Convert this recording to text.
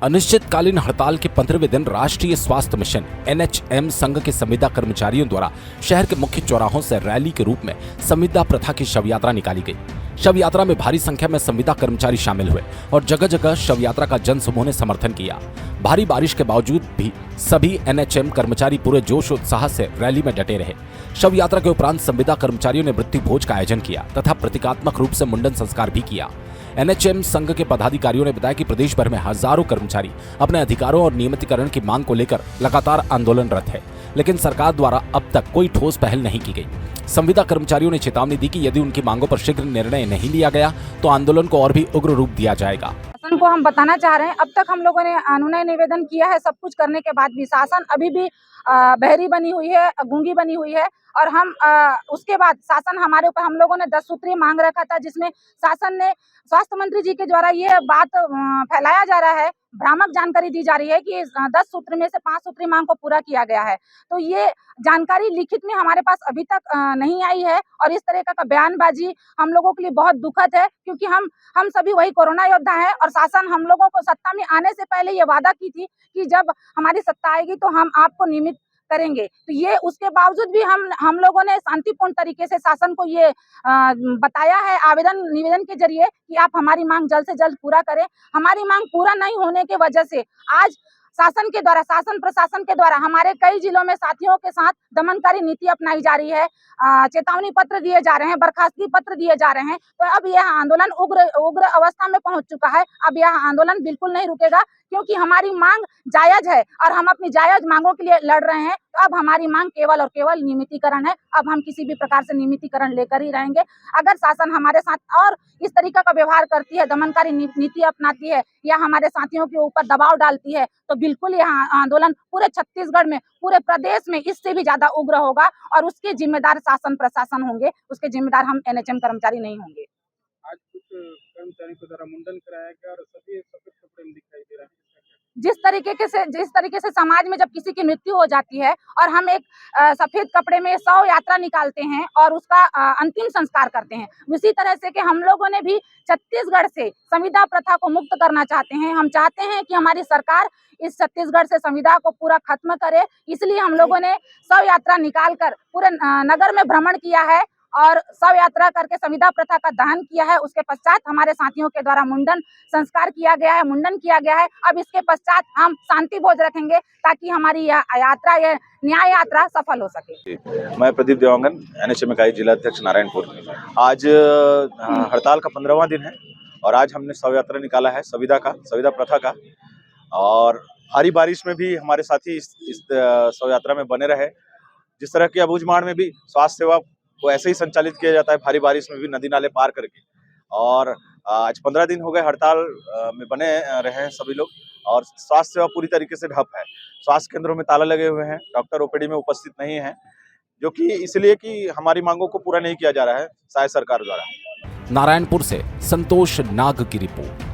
अनिश्चितकालीन हड़ताल के 15वें दिन राष्ट्रीय स्वास्थ्य मिशन एनएचएम संघ के संविदा कर्मचारियों द्वारा शहर के मुख्य चौराहों से रैली के रूप में संविदा प्रथा की शव यात्रा निकाली गई। शव यात्रा में भारी संख्या में संविदा कर्मचारी शामिल हुए और जगह जगह शव यात्रा का जन समूह ने समर्थन किया। भारी बारिश के बावजूद भी सभी एनएचएम कर्मचारी पूरे जोश उत्साह से रैली में डटे रहे। शव यात्रा के उपरांत संविदा कर्मचारियों ने मृत्यु भोज का आयोजन किया तथा प्रतीकात्मक रूप से मुंडन संस्कार भी किया। एनएचएम संघ के पदाधिकारियों ने बताया कि प्रदेश भर में हजारों कर्मचारी अपने अधिकारों और नियमितीकरण की मांग को लेकर लगातार आंदोलनरत है, लेकिन सरकार द्वारा अब तक कोई ठोस पहल नहीं की गई। संविदा कर्मचारियों ने चेतावनी दी कि यदि उनकी मांगों पर शीघ्र निर्णय नहीं लिया गया तो आंदोलन को और भी उग्र रूप दिया जाएगा। शासन को हम बताना चाह रहे हैं, अब तक हम लोगों ने अनुनय निवेदन किया है, सब कुछ करने के बाद भी शासन अभी भी बहरी बनी हुई है, गूंगी बनी हुई है। और हम उसके बाद शासन हमारे ऊपर, हम लोगों ने 10 सूत्री मांग रखा था, जिसमें शासन ने स्वास्थ्य मंत्री जी के द्वारा ये बात फैलाया जा रहा है, भ्रामक जानकारी दी जा रही है कि 10 सूत्र में से 5 सूत्री मांग को पूरा किया गया है। तो ये जानकारी लिखित में हमारे पास अभी तक नहीं आई है और इस तरह का बयानबाजी हम लोगों के लिए बहुत दुखद है, क्योंकि हम सभी वही कोरोना योद्धा हैं और शासन हम लोगों को सत्ता में आने से पहले ये वादा की थी कि जब हमारी सत्ता आएगी तो हम आपको नियमित करेंगे। तो ये उसके बावजूद भी हम लोगों ने शांतिपूर्ण तरीके से शासन को ये बताया है आवेदन निवेदन के जरिए कि आप हमारी मांग जल्द से जल्द पूरा करें। हमारी मांग पूरा नहीं होने की वजह से आज शासन के द्वारा, शासन प्रशासन के द्वारा हमारे कई जिलों में साथियों के साथ दमनकारी नीति अपनाई जा रही है, चेतावनी पत्र दिए जा रहे हैं, बर्खास्तगी पत्र दिए जा रहे हैं। तो अब यह आंदोलन उग्र अवस्था में पहुंच चुका है। अब यह आंदोलन बिल्कुल नहीं रुकेगा, क्योंकि हमारी मांग जायज है और हम अपनी जायज मांगों के लिए लड़ रहे हैं। तो अब हमारी मांग केवल और केवल नियमितीकरण है। अब हम किसी भी प्रकार से नियमितीकरण लेकर ही रहेंगे। अगर शासन हमारे साथ और इस तरीके का व्यवहार करती है, दमनकारी नीति अपनाती है या हमारे साथियों के ऊपर दबाव डालती है, तो बिल्कुल यह आंदोलन पूरे छत्तीसगढ़ में, पूरे प्रदेश में इससे भी ज्यादा उग्र होगा और उसके जिम्मेदार शासन प्रशासन होंगे, उसके जिम्मेदार हम एनएचएम कर्मचारी नहीं होंगे। आज कुछ कर्मचारियों के द्वारा मुंडन कराया गया और सभी सफेद कपड़े में दिखाई दे रहा है। जिस तरीके से समाज में जब किसी की मृत्यु हो जाती है और हम एक सफेद कपड़े में शव यात्रा निकालते हैं और उसका अंतिम संस्कार करते हैं, उसी तरह से कि हम लोगों ने भी छत्तीसगढ़ से संविदा प्रथा को मुक्त करना चाहते हैं। हम चाहते हैं कि हमारी सरकार इस छत्तीसगढ़ से संविदा को पूरा खत्म करे। इसलिए हम लोगों ने शव यात्रा निकालकर पूरे नगर में भ्रमण किया है और शव यात्रा करके संविदा प्रथा का दहन किया है। उसके पश्चात हमारे साथियों के द्वारा मुंडन संस्कार किया गया है, मुंडन किया गया है। अब इसके पश्चात हम शांति भोज रखेंगे ताकि हमारी यह यात्रा, यह न्याय यात्रा सफल हो सके। मैं प्रदीप देवांगन, एनएचएम इकाई जिला अध्यक्ष नारायणपुर। आज हड़ताल का 15वां दिन है और आज हमने शव यात्रा निकाला है संविदा प्रथा का। और भारी बारिश में भी हमारे साथी इस शव यात्रा में बने रहे। जिस तरह की अबूझमाड़ में भी स्वास्थ्य सेवा को ऐसे ही संचालित किया जाता है, भारी बारिश में भी नदी नाले पार करके। और आज 15 दिन हो गए हड़ताल में बने रहे हैं सभी लोग और स्वास्थ्य सेवा पूरी तरीके से ठप है। स्वास्थ्य केंद्रों में ताला लगे हुए हैं, डॉक्टर ओपीडी में उपस्थित नहीं है, जो कि इसलिए कि हमारी मांगों को पूरा नहीं किया जा रहा है शायद सरकार द्वारा। नारायणपुर से संतोष नाग की रिपोर्ट।